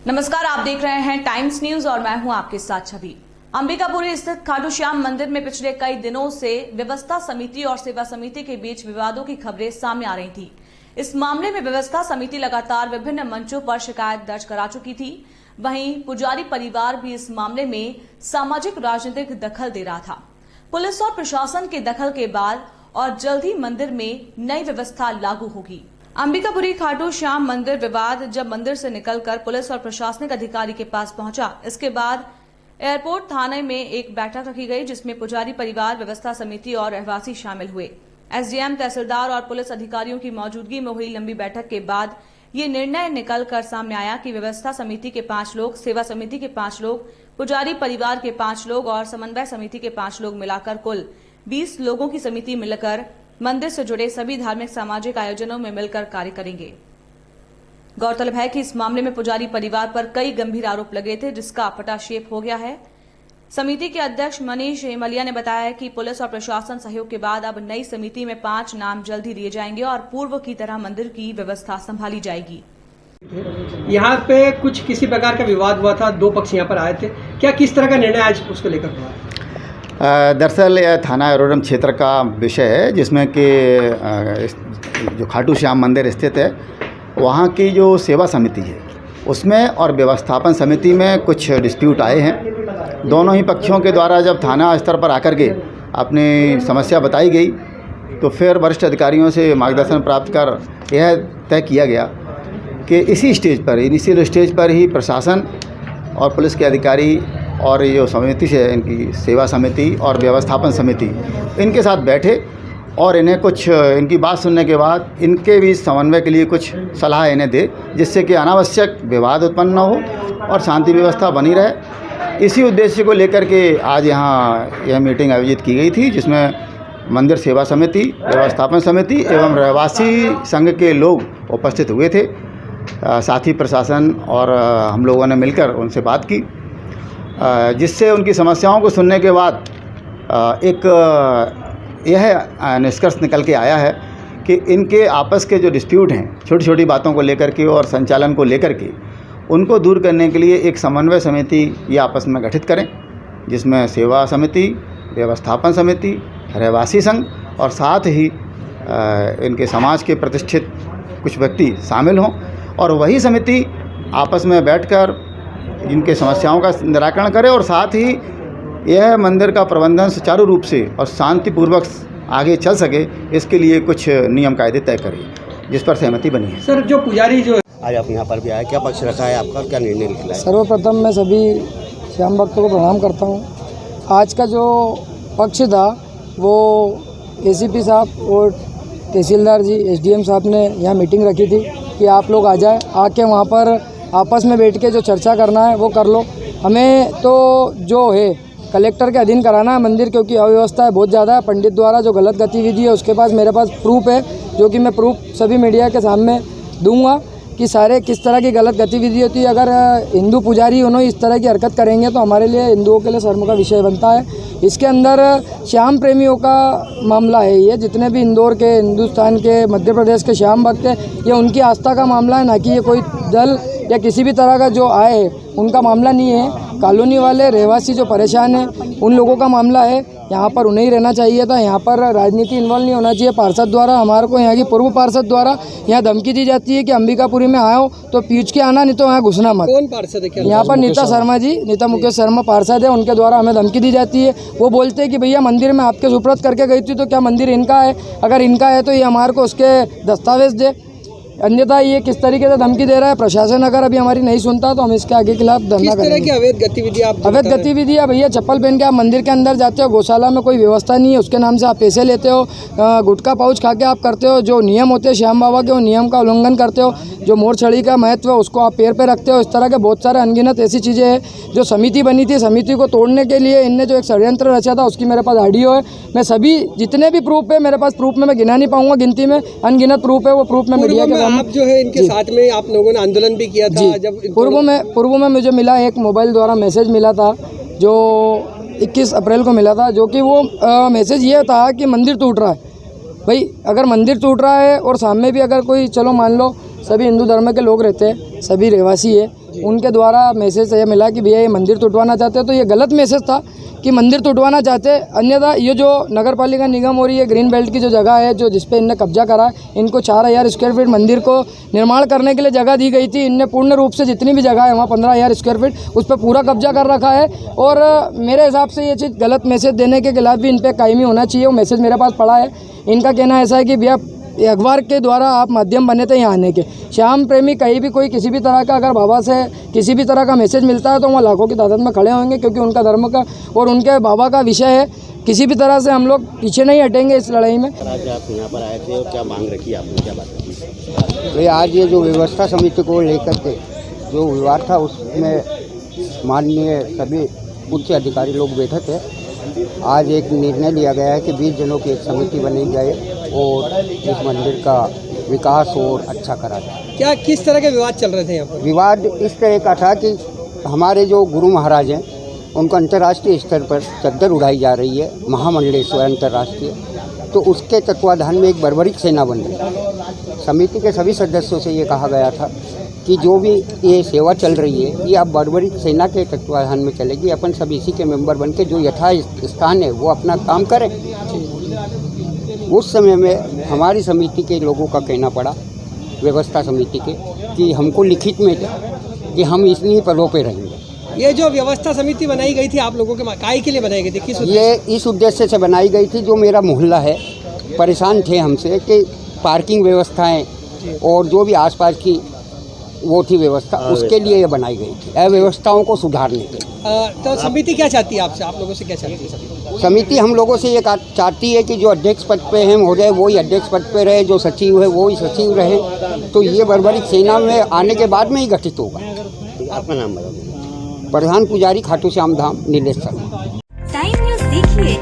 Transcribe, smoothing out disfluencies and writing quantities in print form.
नमस्कार, आप देख रहे हैं टाइम्स न्यूज और मैं हूं आपके साथ छवि। अंबिकापुरी स्थित खाटू श्याम मंदिर में पिछले कई दिनों से व्यवस्था समिति और सेवा समिति के बीच विवादों की खबरें सामने आ रही थी। इस मामले में व्यवस्था समिति लगातार विभिन्न मंचों पर शिकायत दर्ज करा चुकी थी। वहीं पुजारी परिवार भी इस मामले में सामाजिक राजनीतिक दखल दे रहा था। पुलिस और प्रशासन के दखल के बाद और जल्द ही मंदिर में नई व्यवस्था लागू होगी। अंबिकापुरी खाटू श्याम मंदिर विवाद जब मंदिर से निकलकर पुलिस और प्रशासनिक अधिकारी के पास पहुंचा, इसके बाद एयरपोर्ट थाने में एक बैठक रखी गई, जिसमें पुजारी परिवार, व्यवस्था समिति और रहवासी शामिल हुए। एसडीएम, तहसीलदार और पुलिस अधिकारियों की मौजूदगी में हुई लंबी बैठक के बाद ये निर्णय निकल कर सामने आया कि व्यवस्था समिति के 5 लोग, सेवा समिति के 5 लोग, पुजारी परिवार के 5 लोग और समन्वय समिति के 5 लोग मिलाकर कुल 20 लोगों की समिति मिलकर मंदिर से जुड़े सभी धार्मिक सामाजिक आयोजनों में मिलकर कार्य करेंगे। गौरतलब है कि इस मामले में पुजारी परिवार पर कई गंभीर आरोप लगे थे, जिसका पटाक्षेप हो गया है। समिति के अध्यक्ष मनीष हेमलिया ने बताया कि पुलिस और प्रशासन सहयोग के बाद अब नई समिति में 5 नाम जल्द ही दिए जाएंगे और पूर्व की तरह मंदिर की व्यवस्था संभाली जाएगी। यहाँ पे कुछ किसी प्रकार का विवाद हुआ था, 2 पक्ष यहाँ पर आए थे, क्या किस तरह का निर्णय आज उसको लेकर हुआ? दरअसल यह थाना एरोड्रम क्षेत्र का विषय है, जिसमें कि जो खाटू श्याम मंदिर स्थित है वहाँ की जो सेवा समिति है उसमें और व्यवस्थापन समिति में कुछ डिस्प्यूट आए हैं। दोनों ही पक्षों के द्वारा जब थाना स्तर पर आकर के अपनी समस्या बताई गई तो फिर वरिष्ठ अधिकारियों से मार्गदर्शन प्राप्त कर यह तय किया गया कि इसी स्टेज पर, इनिशियल स्टेज पर ही प्रशासन और पुलिस के अधिकारी और ये जो समिति से इनकी सेवा समिति और व्यवस्थापन समिति इनके साथ बैठे और इन्हें कुछ इनकी बात सुनने के बाद इनके भी समन्वय के लिए कुछ सलाह इन्हें दे, जिससे कि अनावश्यक विवाद उत्पन्न न हो और शांति व्यवस्था बनी रहे। इसी उद्देश्य को लेकर के आज यहाँ यह मीटिंग आयोजित की गई थी, जिसमें मंदिर सेवा समिति, व्यवस्थापन समिति एवं रहवासी संघ के लोग उपस्थित हुए थे। साथ ही प्रशासन और हम लोगों ने मिलकर उनसे बात की, जिससे उनकी समस्याओं को सुनने के बाद एक यह निष्कर्ष निकल के आया है कि इनके आपस के जो डिस्प्यूट हैं छोटी छोटी बातों को लेकर के और संचालन को लेकर के, उनको दूर करने के लिए एक समन्वय समिति ये आपस में गठित करें, जिसमें सेवा समिति, व्यवस्थापन समिति, रहवासी संघ और साथ ही इनके समाज के प्रतिष्ठित कुछ व्यक्ति शामिल हों और वही समिति आपस में बैठकर इनके समस्याओं का निराकरण करे और साथ ही यह मंदिर का प्रबंधन सुचारू रूप से और शांतिपूर्वक आगे चल सके, इसके लिए कुछ नियम कायदे तय करें, जिस पर सहमति बनी है। सर, जो पुजारी जो आज आप यहाँ पर भी आए, क्या पक्ष रखा है आपका, क्या निर्णय निकला है? सर्वप्रथम मैं सभी श्याम भक्तों को प्रणाम करता हूँ। आज का जो पक्ष था वो एसीपी साहब और तहसीलदार जी, एसडीएम साहब ने यहाँ मीटिंग रखी थी कि आप लोग आ जाए, आके वहाँ पर आपस में बैठ के जो चर्चा करना है वो कर लो। हमें तो जो है कलेक्टर के अधीन कराना है मंदिर, क्योंकि अव्यवस्था है बहुत ज़्यादा है। पंडित द्वारा जो गलत गतिविधि है उसके पास मेरे पास प्रूफ है, जो कि मैं प्रूफ सभी मीडिया के सामने दूंगा कि सारे किस तरह की गलत गतिविधि होती है। अगर हिंदू पुजारी उन्होंने इस तरह की हरकत करेंगे तो हमारे लिए, हिंदुओं के लिए शर्म का विषय बनता है। इसके अंदर श्याम प्रेमियों का मामला है, ये जितने भी इंदौर के, हिंदुस्तान के, मध्य प्रदेश के श्याम भक्त हैं, ये उनकी आस्था का मामला है, ना कि ये कोई दल या किसी भी तरह का जो आए उनका मामला नहीं है। कॉलोनी वाले रहवासी जो परेशान हैं उन लोगों का मामला है। यहाँ पर उन्हें ही रहना चाहिए था, यहाँ पर राजनीति इन्वॉल्व नहीं होना चाहिए। पार्षद द्वारा, हमारे को यहाँ की पूर्व पार्षद द्वारा यहाँ धमकी दी जाती है कि अंबिकापुरी में आओ तो पीछ के आना, नहीं तो यहाँ घुसना मत। कौन पार्षद है? क्या यहाँ पर नीता शर्मा जी, नीता मुकेश शर्मा पार्षद है, उनके द्वारा हमें धमकी दी जाती है। वो बोलते हैं कि भैया मंदिर में आपके सुपुर्द करके गई थी तो क्या मंदिर इनका है? अगर इनका है तो ये हमारे को उसके दस्तावेज दे, अन्यथा ये किस तरीके से धमकी दे रहा है। प्रशासन अगर अभी हमारी नहीं सुनता तो हम इसके आगे खिलाफ धरना करेंगे। अवैध गतिविधि आप अवैध गतिविधियाँ भैया, चप्पल पहन के आप मंदिर के अंदर जाते हो, गौशाला में कोई व्यवस्था नहीं है, उसके नाम से आप पैसे लेते हो, गुटखा पाउच खा के आप करते हो, जो नियम होते हैं श्याम बाबा के वो नियम का उल्लंघन करते हो, जो मोर छड़ी का महत्व है उसको आप पैर पे रखते हो। इस तरह के बहुत सारे अनगिनत ऐसी चीज़ें हैं। जो समिति बनी थी, समिति को तोड़ने के लिए इनने जो एक षड्यंत्र रचा था, उसकी मेरे पास ऑडियो है। मैं सभी जितने भी प्रूफ है मेरे पास, प्रूफ में मैं गिना नहीं पाऊंगा, गिनती में अनगिनत प्रूफ है, वो प्रूफ में मीडिया के आप जो है इनके साथ में आप लोगों ने आंदोलन भी किया था। जब पूर्व में मुझे मिला एक मोबाइल द्वारा मैसेज मिला था, जो 21 अप्रैल को मिला था, जो कि वो मैसेज ये था कि मंदिर टूट रहा है। भाई अगर मंदिर टूट रहा है और सामने भी अगर कोई, चलो मान लो सभी हिंदू धर्म के लोग रहते हैं, सभी रहवासी है, उनके द्वारा मैसेज ये मिला कि भैया ये मंदिर टूटवाना चाहते हैं, तो ये गलत मैसेज था कि मंदिर टूटवाना चाहते। अन्यथा ये जो नगर पालिका निगम और ये ग्रीन बेल्ट की जो जगह है जो जिस पे इनने कब्जा करा है, इनको 4000 स्क्वायर फीट मंदिर को निर्माण करने के लिए जगह दी गई थी। इनने पूर्ण रूप से जितनी भी जगह है वहाँ 15000 स्क्वायर फीट उस पर पूरा कब्जा कर रखा है। और मेरे हिसाब से ये चीज़ गलत मैसेज देने के खिलाफ भी इन पर कायमी होना चाहिए। वो मैसेज मेरे पास पड़ा है। इनका कहना ऐसा है कि भैया अखबार के द्वारा आप माध्यम बने थे यहाँ आने के। श्याम प्रेमी कहीं भी कोई किसी भी तरह का अगर बाबा से किसी भी तरह का मैसेज मिलता है तो वहाँ लाखों की तादाद में खड़े होंगे, क्योंकि उनका धर्म का और उनके बाबा का विषय है। किसी भी तरह से हम लोग पीछे नहीं हटेंगे इस लड़ाई में। आज आप यहाँ पर आए थे और क्या मांग रखी आपने, क्या बात रखी? तो आज ये जो व्यवस्था समिति को लेकर के जो विवाद था उसमें माननीय सभी उच्च अधिकारी लोग बैठे थे। आज एक निर्णय लिया गया है कि 20 जनों की एक समिति बनाई जाए और इस मंदिर का विकास और अच्छा करा जाए। क्या किस तरह के विवाद चल रहे थे यहाँ पर? विवाद इस तरह का था कि हमारे जो गुरु महाराज हैं उनको अंतर्राष्ट्रीय स्तर पर चद्दर उड़ाई जा रही है, महामंडलेश्वर अंतर्राष्ट्रीय, तो उसके तत्वाधान में एक बर्बरिक सेना बन रही है। समिति के सभी सदस्यों से ये कहा गया था कि जो भी ये सेवा चल रही है ये अब बर्बरिक सेना के तत्वाधान में चलेगी। अपन सब इसी के मेंबर बन के जो यथा स्थान है वो अपना काम करें। उस समय में हमारी समिति के लोगों का कहना पड़ा, व्यवस्था समिति के, कि हमको लिखित में दें कि हम इतनी पदों पे रहेंगे। ये जो व्यवस्था समिति बनाई गई थी आप लोगों के काय के लिए बनाई गई थी, किस उद्देश्य? ये इस उद्देश्य से बनाई गई थी, जो मेरा मोहल्ला है परेशान थे हमसे कि पार्किंग व्यवस्थाएं और जो भी आसपास की वो थी व्यवस्था, उसके लिए ये बनाई गई थी, अव्यवस्थाओं को सुधारने के लिए। तो समिति क्या चाहती है आपसे, आप लोगों से क्या चाहती है? समिति हम लोगों से ये चाहती है कि जो अध्यक्ष पद पे हैं महोदय वही अध्यक्ष पद पे रहे, जो सचिव है वही सचिव रहे। तो ये बर्बरिक सेना में आने के बाद में ही गठित होगा। आपका नाम बताओ? प्रधान पुजारी खाटू श्याम धाम नीलेश शर्मा। टाइम न्यूज़ देखिए